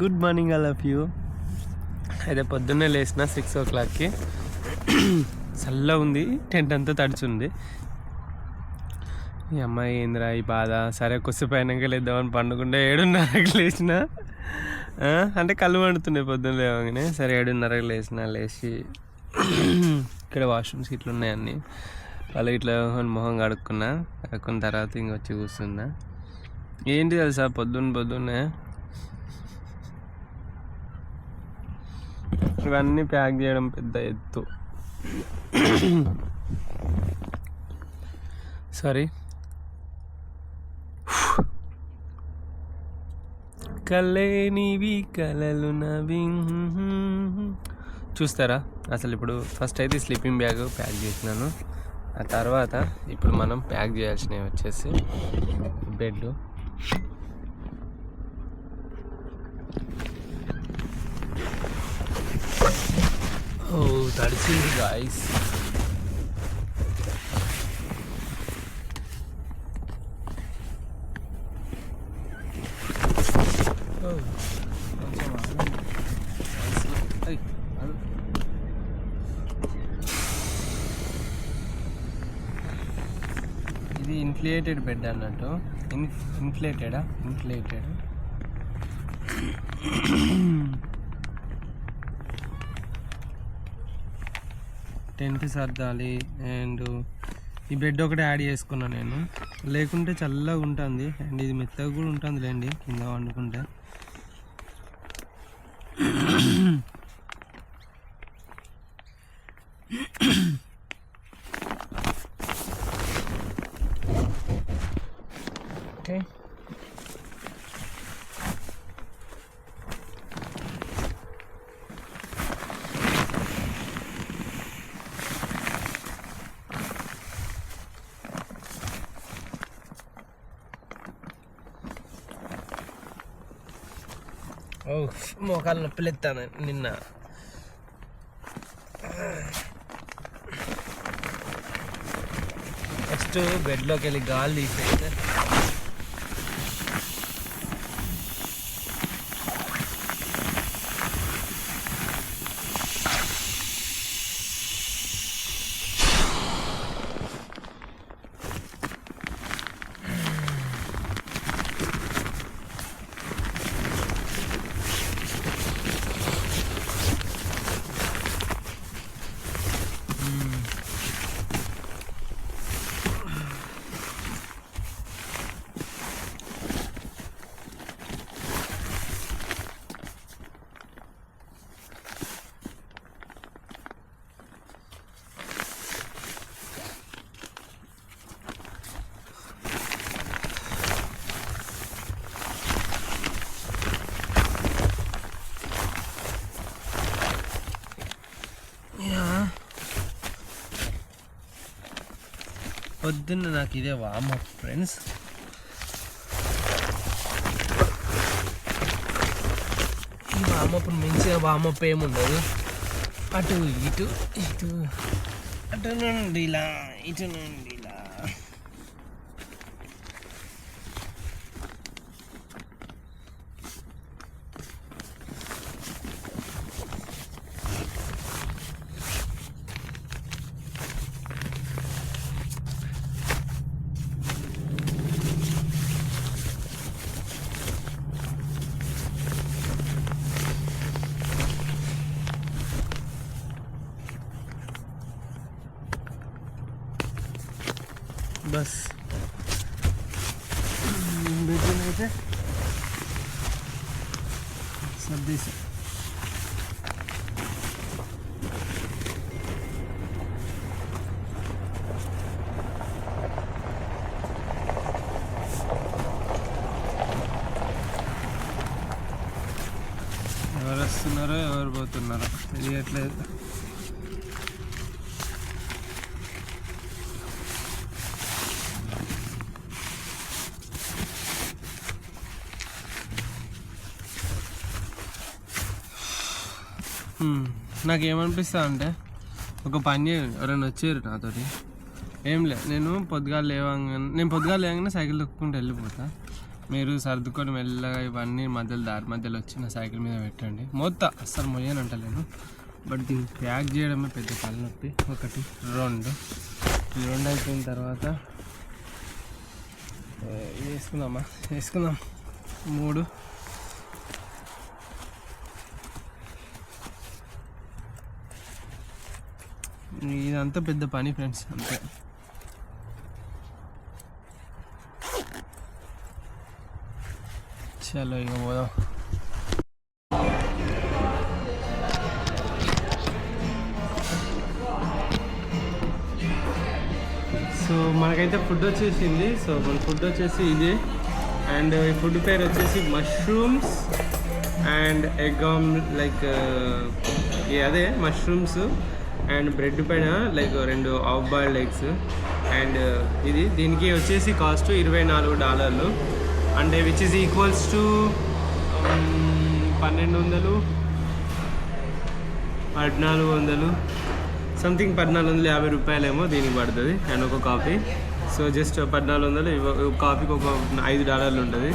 Good morning all of you. అయితే పొద్దున్నే లేచిన 6 o'clockకి. చల్లగా ఉంది, టెంట్ అంతా తడిచుంది. ఈ అమ్మాయి ఏందిరా ఈ బాధ, సరే కొద్దిసేపు అయినాక లేద్దామని పండుకుంటే 7:30కి లేచిన. అంటే కళ్ళు వండుతున్నాయి పొద్దున్న లేవగానే. సరే 7:30కి లేచి ఇక్కడ వాష్రూమ్స్ ఇట్లా ఉన్నాయి అన్నీ. వాళ్ళు ఇట్లా మొహం కడుక్కున్న తర్వాత ఇంకొచ్చి కూర్చున్నా. ఏంటి తెలుసా పొద్దున్నే ఇవన్నీ ప్యాక్ చేయడం పెద్ద ఎత్తు. సారీ. కలేనివి కలలు నవి. చూస్తారా అసలు ఇప్పుడు ఫస్ట్ అయితే స్లీపింగ్ బ్యాగ్ ప్యాక్ చేసినాను. ఆ తర్వాత ఇప్పుడు మనం ప్యాక్ చేయాల్సినవి వచ్చేసి బెడ్. తడిచింది గాయ్స్. ఇది ఇన్ఫ్లేటెడ్ బెడ్ అన్నట్టు. ఇన్ఫ్లేటెడ్ టెంట్ సర్దాలి. అండ్ ఈ బెడ్ ఒకటి యాడ్ చేసుకున్నాను నేను, లేకుంటే చల్లగా ఉంటుంది. అండ్ ఇది మెత్తగా కూడా ఉంటుంది లేండి కింద వండుకుంటే. ఓకే, మోకాలు నొప్పులు ఎత్తాను నిన్న. నెక్స్ట్ బెడ్లోకి వెళ్ళి గాలి తీసేస్తే పొద్దున్న నాకు ఇదే వామప్ ఫ్రెండ్స్. ఈ వామప్ మంచిగా వామప్ ఏముండదు. అటు ఇటు నుండి ఇలా, ఇటు నుండి ఇలా. బస్ అయితే సర్దేసి ఎవరు వస్తున్నారో ఎవరు పోతున్నారో తెలియట్లేదు. నాకేమనిపిస్తా అంటే, ఒక పని చేయండి, ఎవరైనా వచ్చారు నాతోటి. ఏం లేదు, నేను పొద్దుగాలు లేవగానే సైకిల్ తొక్కుకుంటూ వెళ్ళిపోతా. మీరు సర్దుకొని మెల్లగా ఇవన్నీ దారి మధ్యలో వచ్చి నా సైకిల్ మీద పెట్టండి. అస్సలు మొయ్యని అంటలేను, బట్ దీన్ని ప్యాక్ చేయడమే పెద్ద తలనొప్పి. 1 2 ఈ 2 అయిపోయిన తర్వాత వేసుకుందాం 3. ఇదంతా పెద్ద పని ఫ్రెండ్స్, అంతే. చలో ఇక పోదాం. సో మనకైతే ఫుడ్ వచ్చేసింది. సో మన ఫుడ్ వచ్చేసి ఇదే, అండ్ ఈ ఫుడ్ పేరు వచ్చేసి మష్రూమ్స్ అండ్ ఎగ్ లైక్ అదే మష్రూమ్స్ అండ్ బ్రెడ్ పైన like 2 half boiled eggs. And దీనికి వచ్చేసి కాస్ట్ $24, అంటే which is equals to 1400 something, 1450 రూపాయలేమో దీనికి పడుతుంది. అండ్ ఒక కాఫీ. సో జస్ట్ 1400, కాఫీకి ఒక $5 ఉంటుంది.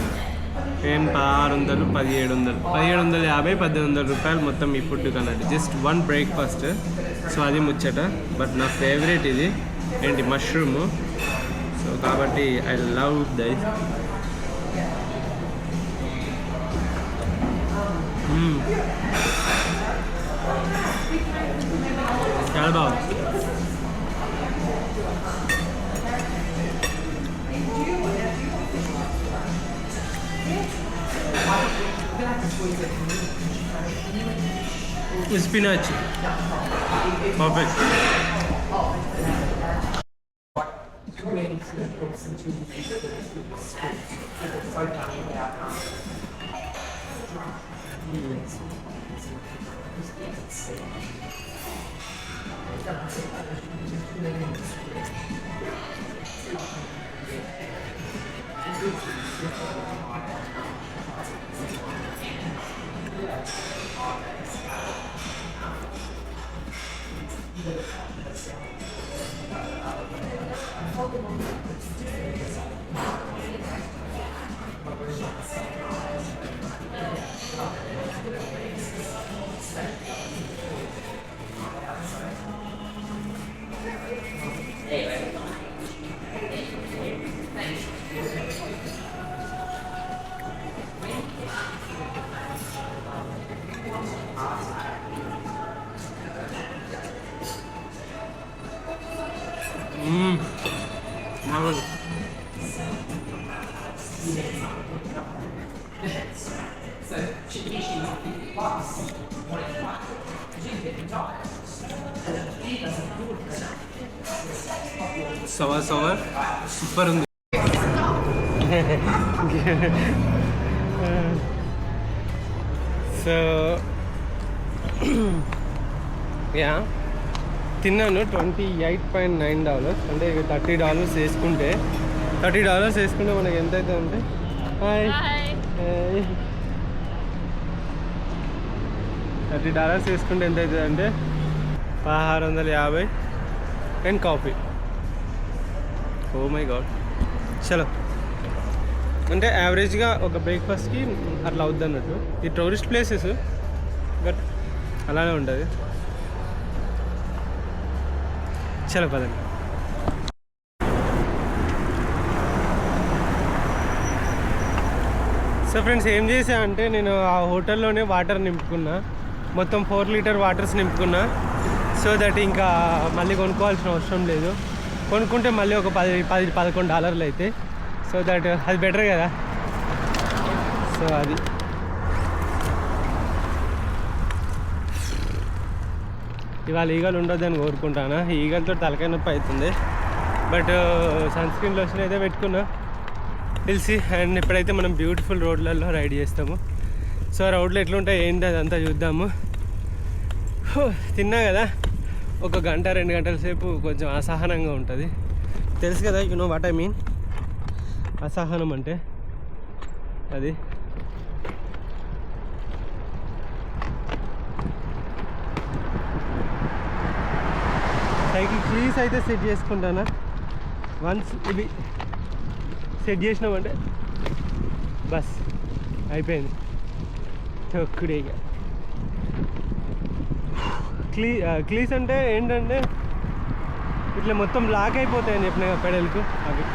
ఏం 1600, 1750, 1800 రూపాయలు మొత్తం ఈ ఫుడ్ కన్నట్టు. Just 1 breakfast. సో అది ముచ్చట. బట్ నా ఫేవరెట్ ఇది ఏంటి మష్రూమ్. సో కాబట్టి ఐ లవ్ దట్. చాలా బాగుంది. Spinach perfect. సవర్ సూపర్ ఉంది. సో యా తిన్నాను. $28.9, అంటే ఇక $30 వేసుకుంటే మనకి ఎంత అవుతుంది అంటే $30 వేసుకుంటే ఎంత అవుతుంది అంటే 1650 and coffee. Oh my god. చలో, అంటే యావరేజ్గా ఒక బ్రేక్ఫాస్ట్కి అట్లా అవుద్ది అన్నట్టు. ఈ టూరిస్ట్ ప్లేసెస్ బట్ అలానే ఉంటుంది. చలో పదండి. సో ఫ్రెండ్స్, ఏం చేసా అంటే నేను ఆ హోటల్లోనే వాటర్ నింపుకున్నా. మొత్తం 4 లీటర్ వాటర్స్ నింపుకున్నా. సో దట్ ఇంకా మళ్ళీ కొనుక్కోవాల్సిన అవసరం లేదు. కొనుక్కుంటే మళ్ళీ ఒక $11 అయితే. సో దట్ అది బెటర్ కదా. సో అది ఇవాళ ఈగలు ఉండొద్దని కోరుకుంటాను. ఈగలతో తలకాయ నొప్పి అవుతుంది. బట్ సన్ స్క్రీన్ లోషన్ అయితే పెట్టుకున్నా తెలిసి. అండ్ ఇప్పుడైతే మనం బ్యూటిఫుల్ రోడ్లలో రైడ్ చేస్తాము. సో రోడ్లు ఎట్లుంటాయి ఏంటి అదంతా చూద్దాము. తిన్నా కదా, 1 గంట 2 గంటల సేపు కొంచెం అసహనంగా ఉంటుంది. తెలుసు కదా, you know what I mean. అసహనం అంటే అది. సైకిల్ కీస్ అయితే సెట్ చేసుకుంటానా. వన్స్ ఇవి సెట్ చేసినామంటే బస్ అయిపోయింది. తొక్కుడే ఇక. క్లీస్ అంటే ఏంటంటే ఇట్లా మొత్తం లాక్ అయిపోతాయని చెప్పిన పెడల్కు అవి.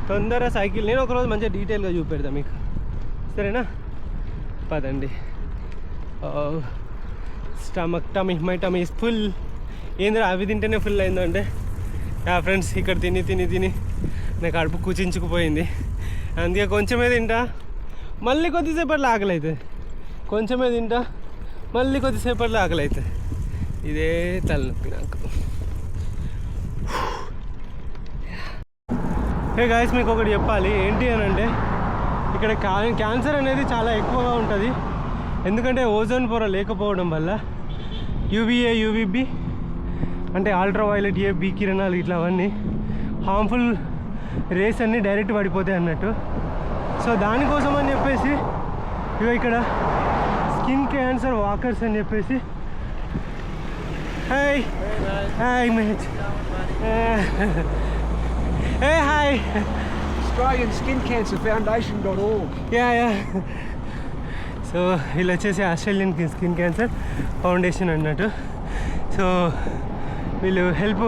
తొందర సైకిల్ నేను ఒకరోజు మంచిగా డీటెయిల్గా చూపెడతా మీకు, సరేనా? పదండి. My tummy is full. ఏంద్రా అవి తింటేనే ఫుల్ అయిందంటే ఫ్రెండ్స్, ఇక్కడ తిని తిని తిని నాకు కడుపు కుచించుకుపోయింది. అందుకే కొంచెమే తింటా, మళ్ళీ కొద్దిసేపట్లో ఆకలి అవుతుంది. కొంచెమే తింటా, మళ్ళీ కొద్దిసేపట్లో ఆకలి అవుతుంది. ఇదే తలనొప్పి నాకు. హే గాయస్, మీకు ఒకటి చెప్పాలి. ఏంటి అని అంటే ఇక్కడ క్యాన్సర్ అనేది చాలా ఎక్కువగా ఉంటుంది. ఎందుకంటే ఓజోన్ పొర లేకపోవడం వల్ల యూవీఏ, యూవీబీ అంటే అల్ట్రావైలెట్ ఏ, బి కిరణాలు ఇట్లా అవన్నీ హార్మ్ఫుల్ రేస్ అన్నీ డైరెక్ట్ పడిపోతాయి అన్నట్టు. సో దానికోసం అని చెప్పేసి ఇక ఇక్కడ స్కిన్ క్యాన్సర్ వాకర్స్ అని చెప్పేసి hi hi mate hey hi Australian Skin Cancer Foundation.org. Yeah so వీళ్ళు వచ్చేసి ఆస్ట్రేలియన్ స్కిన్ క్యాన్సర్ ఫౌండేషన్ అన్నట్టు. సో వీళ్ళు హెల్ప్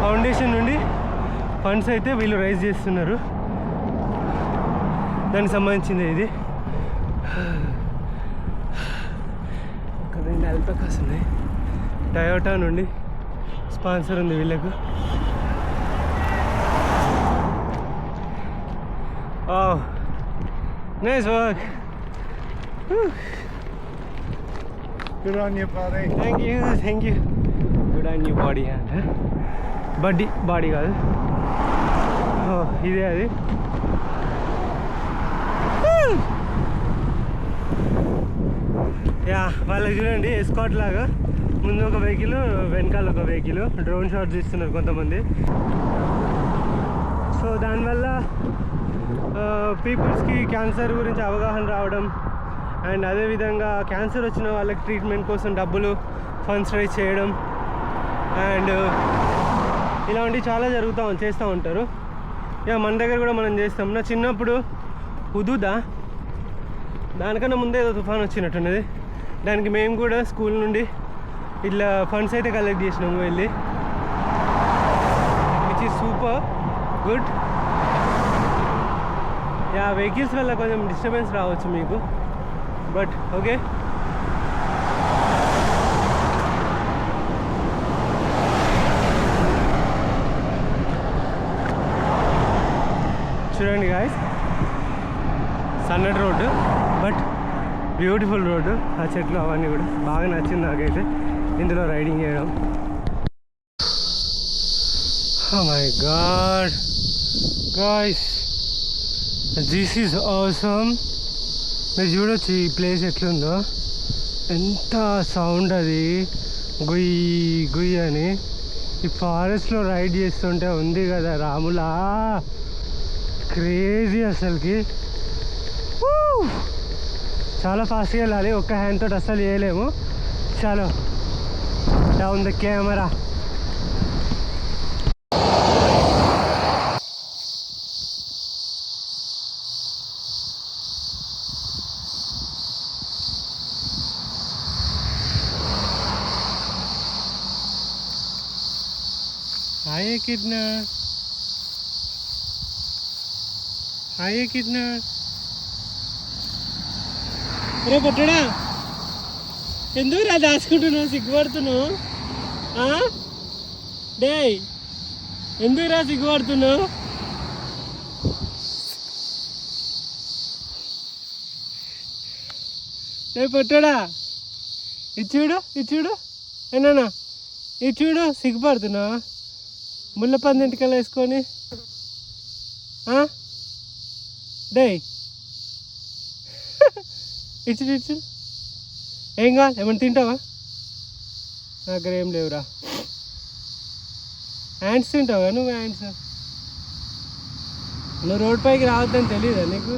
ఫౌండేషన్ నుండి ఫండ్స్ అయితే వీళ్ళు రైజ్ చేస్తున్నారు. దానికి సంబంధించింది ఇది. ఒక 2 అల్పకాస్ ఉన్నాయి. టయోటా నుండి స్పాన్సర్ ఉంది వీళ్ళకు. Oh, nice work. Good on you, buddy. Thank you. Good on you, body and body కాదు. ఇదే అది. యా, వాళ్ళకి చూడండి ఎస్కాట్ లాగా ముందు ఒక వెహికల్, వెనకాల ఒక వెహికల్. డ్రోన్ షాట్స్ ఇస్తున్నారు కొంతమంది. సో దానివల్ల పీపుల్స్కి క్యాన్సర్ గురించి అవగాహన రావడం, అండ్ అదేవిధంగా క్యాన్సర్ వచ్చిన వాళ్ళకి ట్రీట్మెంట్ కోసం డబ్బులు ఫండ్స్ రైజ్ చేయడం, అండ్ ఇలాంటివి చాలా చేస్తూ ఉంటారు. ఇక మన దగ్గర కూడా మనం చేస్తాం. నా చిన్నప్పుడు హుదూదా దానికన్నా ముందే ఏదో తుఫాన్ వచ్చినట్టున్నది. దానికి మేము కూడా స్కూల్ నుండి ఇట్లా ఫండ్స్ అయితే కలెక్ట్ చేసినాము వెళ్ళి, which is super good. Yeah, vehicles వల్ల కొంచెం డిస్టర్బెన్స్ రావచ్చు మీకు, బట్ ఓకే. చూడండి గాయస్, సన్నటి రోడ్డు బట్ బ్యూటిఫుల్ రోడ్డు. ఆ చెట్లు అవన్నీ కూడా బాగా నచ్చింది నాకైతే ఇందులో రైడింగ్ చేయడం. Oh my god guys, this is awesome. మీరు చూడొచ్చు ఈ ప్లేస్ ఎట్లుందో, ఎంత సౌండ్ అది గుయ్యి గుయ్యి అని. ఈ ఫారెస్ట్లో రైడ్ చేస్తుంటే ఉంది కదా రాములా, క్రేజీ అసలుకి. చాలా ఫాస్ట్గా వెళ్ళాలి, ఒక్క హ్యాండ్ తోటి అస్సలు చేయలేము. చలో డౌన్ ద కెమెరా. हाय कितना రే పట్టడా, ఎందుకు రా దాచుకుంటున్నావు, సిగ్గుపడుతున్నావు? డే ఎందుకు రా సిగ్గుపడుతున్నావు? రే పట్టడా, ఇచ్చుడు ఏనా, ఇచ్చుడు సిగ్గుపడుతున్నావా? ముళ్ళ పందింటికల్లా వేసుకొని డే ఇచ్చుడు ఏం కావాలి, ఏమన్నా తింటావా? నా దగ్గర ఏం లేవురా. హ్యాండ్స్ తింటావా నువ్వు? హ్యాండ్స్ నువ్వు రోడ్ పైకి రావద్దని తెలీదా నీకు?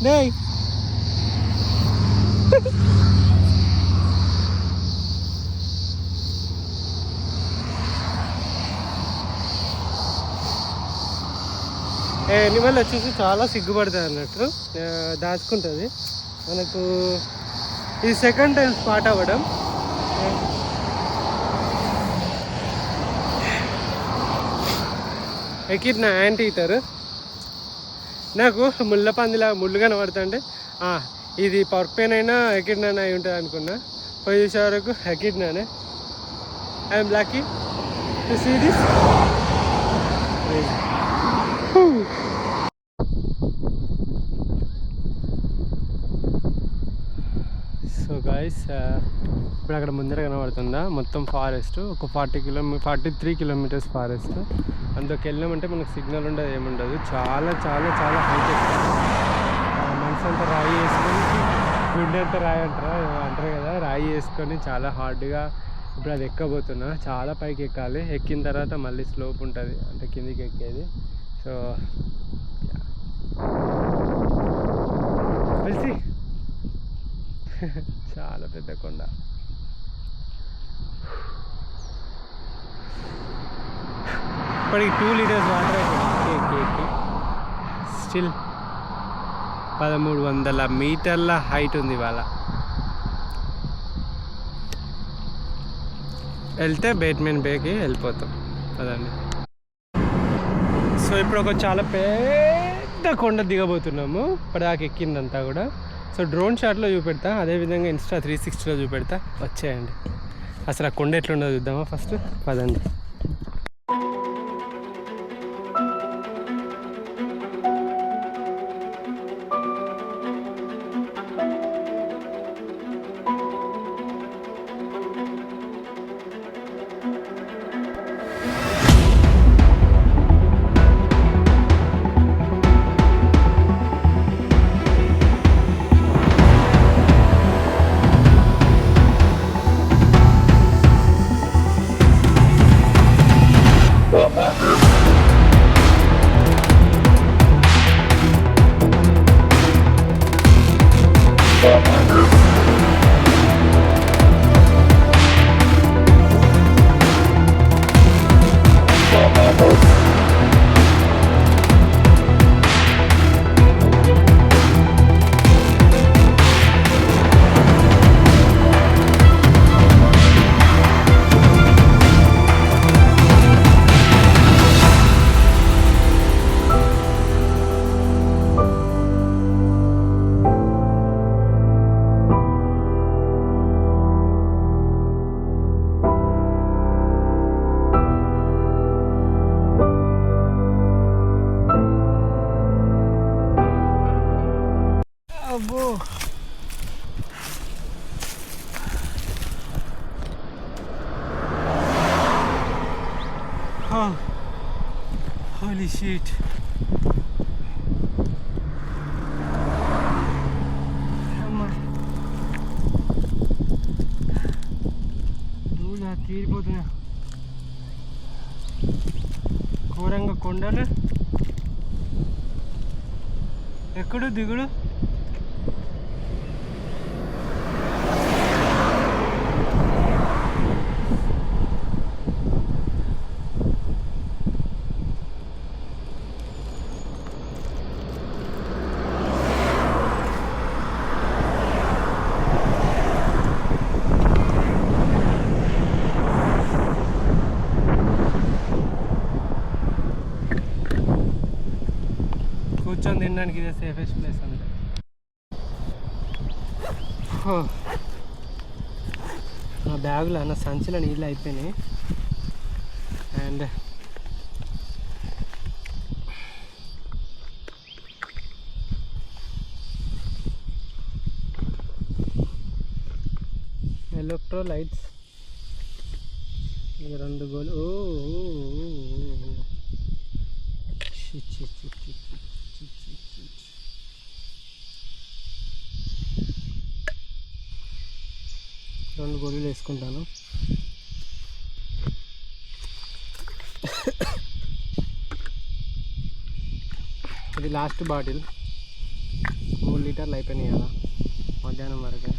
డే యానిమల్ వచ్చేసి చాలా సిగ్గుపడుతుంది అన్నట్టు, దాచుకుంటుంది. మనకు ఇది సెకండ్ టైం స్పాట్ అవ్వడం. ఎక్కిన యాంటీ ఈటర్ నాకు ముళ్ళ పందిలా ముళ్ళు కనబడుతుంటే ఇది పర్క్ పెయిన్ అయినా ఎకిడ్నానే అయి ఉంటుంది అనుకున్నా. పోయి చూసే వరకు ఎకిడ్నానే. I'm lucky to see this. So guys, ఇప్పుడు అక్కడ ముందర కనబడుతుందా మొత్తం ఫారెస్ట్, ఒక 43 కిలోమీటర్స్ ఫారెస్ట్. అందులోకి వెళ్ళామంటే మనకు సిగ్నల్ ఉండదు, ఏముండదు. చాలా చాలా చాలా హైటెక్. మనసు అంతా రాయి వేసుకొని, గుండె అంతా రాయి అంటారు కదా, రాయి వేసుకొని చాలా హార్డ్గా ఇప్పుడు అది ఎక్కబోతున్నా. చాలా పైకి ఎక్కాలి. ఎక్కిన తర్వాత మళ్ళీ స్లోప్ ఉంటుంది, అంటే కిందికి ఎక్కేది. సో తెలిసి చాలా పెద్ద కొండ. ఇప్పటికి 2 లీటర్స్ వాటర్ అయిపోయింది. స్టిల్ 1300 మీటర్ల హైట్ ఉంది ఇవాళ. వెళ్తే బేట్మెన్ బేకి వెళ్ళిపోతాం అదండి. సో ఇప్పుడు ఒక చాలా పెద్ద కొండ దిగబోతున్నాము. ఇప్పటిదాకా ఎక్కిందంతా కూడా. సో డ్రోన్ షాట్లో చూపెడతా, అదేవిధంగా ఇన్స్టా 360లో చూపెడతా. వచ్చేయండి, అసలు ఆ కొండ ఎట్లుండదో చూద్దామా ఫస్ట్. పదండి. అబ్బో, holy shit. దూలా తీరిపోతున్నా. ఘోరంగా కొండలు, ఎక్కడు దిగుడు. కూర్చొని తినడానికి ఇదే సేఫెస్ట్ ప్లేస్ అంటే. నా బ్యాగులో నా సంచిలో నీళ్ళు అయిపోయినాయి. అండ్ ఎలక్ట్రోలైట్స్ 2 గోలు. రెండు గోళీలు వేసుకుంటాను. ఇది లాస్ట్ బాటిల్. 3 లీటర్లు అయిపోయినాయి కదా మధ్యాహ్నం వరకు.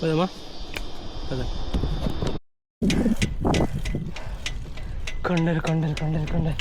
పోదామా? పదా. కొండలు కొండలు కొండలు కొండలు.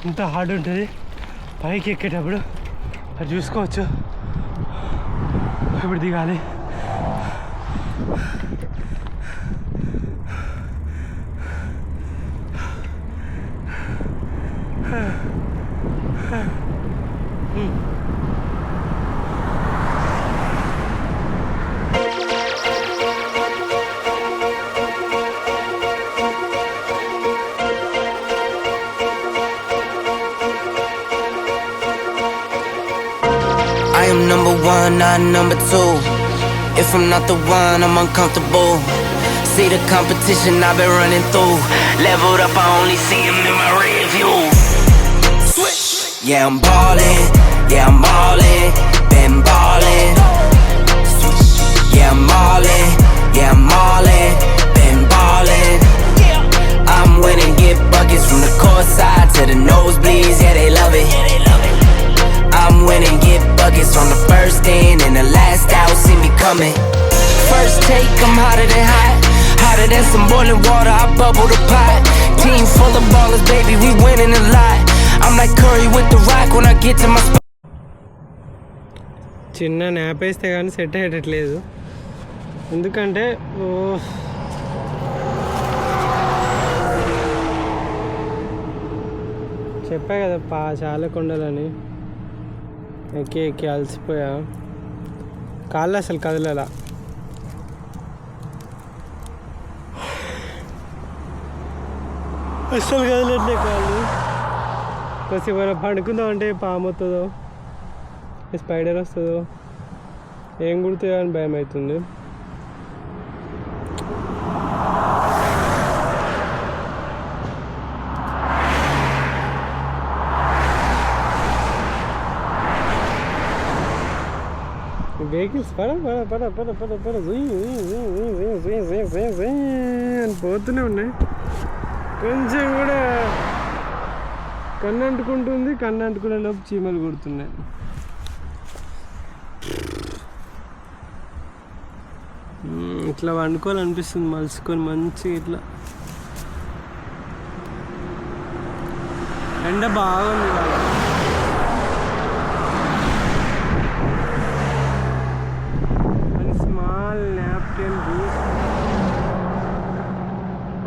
ఎంత హార్డ్ ఉంటుంది పైకి ఎక్కేటప్పుడు, అది చూసుకోవచ్చు. ఇప్పుడు దిగాలి. I am number one, not number two. If I'm not the one, I'm uncomfortable. See the competition I've been running through. Leveled up, I only see them in my rear view. Switch. Yeah, I'm ballin', yeah, I'm ballin', been ballin'. Switch. Yeah, I'm ballin', yeah, I'm ballin', been ballin'. I'm winning, get buckets from the court side to the nosebleeds, yeah, they love it. I'm winning, get buckets on the first in and the last out, see me coming. First take, I'm hotter than hot, hotter than some boiling water, I bubble the pot. Team full of ballers, baby, we winning a lot. I'm like Curry with the rock when I get to my spot. చిన్న nap వేస్తే కానీ set అయ్యేటట్లేదు. ఎందుకంటే చెప్పా కదా చాలా కొండలని ఎక్కి ఎక్కి అలసిపోయా. కాళ్ళు అసలు కదలలా. అస్సలు కదలట్లే కాళ్ళు. కొద్దిసేపు మనం పండుకుందాం అంటే పాము వస్తుందో స్పైడర్ వస్తుందో ఏం కుడుతుందో అని భయం అవుతుంది. వెహికల్స్ పడ పడ పడ పడ పడ పడ అని పోతూనే ఉన్నాయి. కొంచెం కూడా కన్ను అంటుకుంటుంది. కన్ను అంటుకునే లోపు చీమలు కుడుతున్నాయి. ఇట్లా వండుకోవాలనిపిస్తుంది మలుసుకొని మంచిగా. ఇట్లా ఎండ బాగుంది.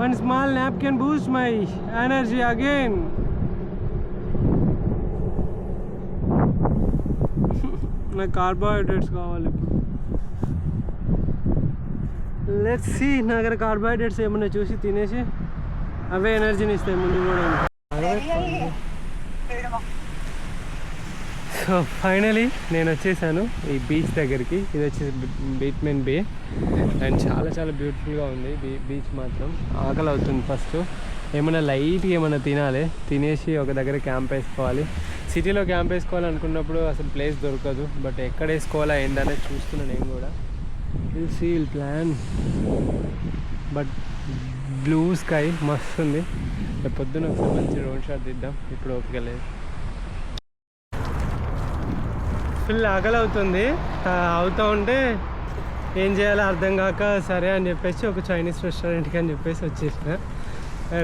One small nap can boost my energy again. నాకు కార్బోహైడ్రేట్స్ కావాలి ఇప్పుడు. Let's see. నా దగ్గర కార్బోహైడ్రేట్స్ ఏమన్నా చూసి తినేసి అవే ఎనర్జీని ఇస్తాయి ముందు కూడా. సో ఫైనలీ నేను వచ్చేసాను ఈ బీచ్ దగ్గరికి. ఇది వచ్చేసి బీట్మెన్ బే అండ్ చాలా చాలా బ్యూటిఫుల్గా ఉంది బీచ్ మాత్రం. ఆకలి అవుతుంది. ఫస్ట్ ఏమైనా లైట్గా ఏమైనా తినాలి. తినేసి ఒక దగ్గర క్యాంప్ వేసుకోవాలి. సిటీలో క్యాంప్ వేసుకోవాలనుకున్నప్పుడు అసలు ప్లేస్ దొరకదు. బట్ ఎక్కడ వేసుకోవాలా ఏంటనేది చూస్తున్నాను నేను కూడా. Will see will plan. But blue sky మస్తు ఉంది. రేపు పొద్దున్న ఒకసారి మంచి డ్రోన్ షాట్ తీద్దాం. ఇప్పుడు ఓపిక లేదు. ఫుల్ ఆకలి అవుతుంది. అవుతూ ఉంటే ఏం చేయాలో అర్థం కాక సరే అని చెప్పేసి ఒక చైనీస్ రెస్టారెంట్కి అని చెప్పేసి వచ్చేసిన.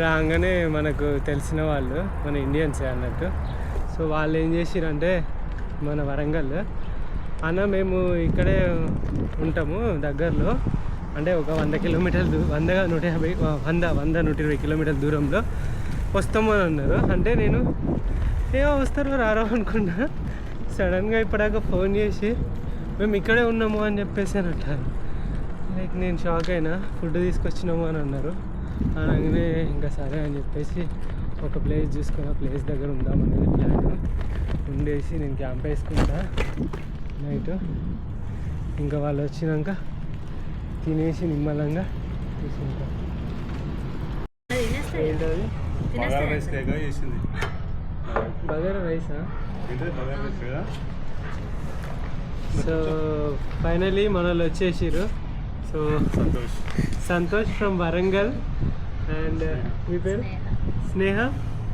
రాగానే మనకు తెలిసిన వాళ్ళు మన ఇండియన్సే అన్నట్టు. సో వాళ్ళు ఏం చేసిరంటే మన వరంగల్ అన్న మేము ఇక్కడే ఉంటాము దగ్గరలో, అంటే ఒక 100 కిలోమీటర్లు 100-120 కిలోమీటర్ల దూరంలో వస్తాము అని అన్నారు. అంటే నేను ఏమో వస్తారో రారో అనుకున్నా. సడన్గా ఇప్పటిదాకా ఫోన్ చేసి మేము ఇక్కడే ఉన్నాము అని చెప్పేసి అని అంటారు. లైక్ నేను షాక్ అయినా. ఫుడ్ తీసుకొచ్చినాము అని అన్నారు. అనగానే ఇంకా సరే అని చెప్పేసి ఒక ప్లేస్ చూసుకొని ఆ ప్లేస్ దగ్గర ఉందామనేది ప్లాన్. ఉండేసి నేను క్యాంప్ వేసుకుంటా నైట్. ఇంకా వాళ్ళు వచ్చినాక తినేసి నిమ్మలంగా తీసుకుంటా. ఏంటది? బగారా రైసా? సో ఫైనలీ మన వాళ్ళు వచ్చేసారు. So Santosh from Warangal and మీ పేరు స్నేహ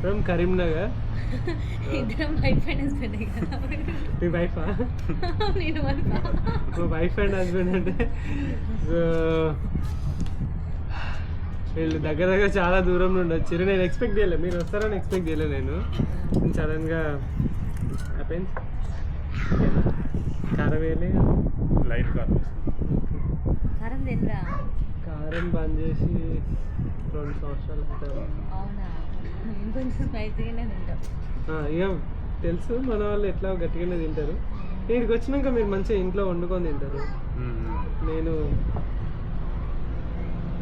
ఫ్రమ్ కరీంనగర్. మీ వైఫా? మా వైఫ్ అండ్ హస్బెండ్ అంటే. సో వీళ్ళు దగ్గర దగ్గర చాలా దూరం నుండి వచ్చారు. నేను ఎక్స్పెక్ట్ చేయలేదు మీరు వస్తారని ఎక్స్పెక్ట్ చేయలేదు. నేను సడన్గా హ్యాపెన్స్. కారం వేయలే, లైట్ కారం. కారం బంద్ చేసి 2 సంవత్సరాలు అవుతారు. ఇక తెలుసు మన వాళ్ళు ఎట్లా గట్టిగానే తింటారు. ఇక్కడికి వచ్చినాక మీరు మంచిగా ఇంట్లో వండుకొని తింటారు. నేను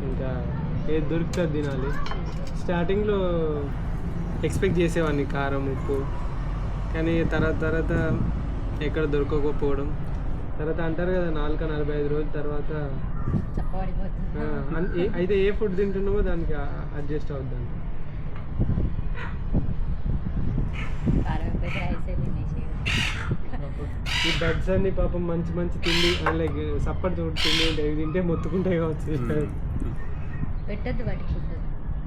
ఇంకా ఏది దొరుకుతుంది తినాలి. స్టార్టింగ్లో ఎక్స్పెక్ట్ చేసేవాడిని కారం ఉప్పు, కానీ తర్వాత ఎక్కడ దొరకకపోవడం. తర్వాత అంటారు కదా 45 రోజుల తర్వాత అయితే ఏ ఫుడ్ తింటున్నామో దానికి అడ్జస్ట్ అవుద్దంట. ఈ బడ్స్ అన్ని పాపం మంచి మంచి తిండి లైక్ సప్పటి చోటు తిండి ఉంటాయి. ఇవి తింటే మొత్తుకుంటాయి కావచ్చు.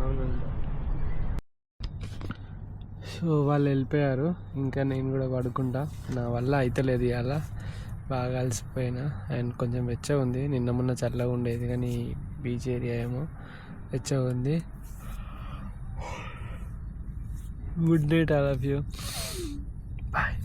అవునంట. సో వాళ్ళు వెళ్ళిపోయారు. ఇంకా నేను కూడా పడుకుంటా. నా వల్ల అయితలేదు ఇవాళ, బాగా అలసిపోయినా. అండ్ కొంచెం వెచ్చగా ఉంది. నిన్న మొన్న చల్లగా ఉండేది, కానీ బీచ్ ఏరియా ఏమో వెచ్చగా ఉంది. Good night all of you. Bye.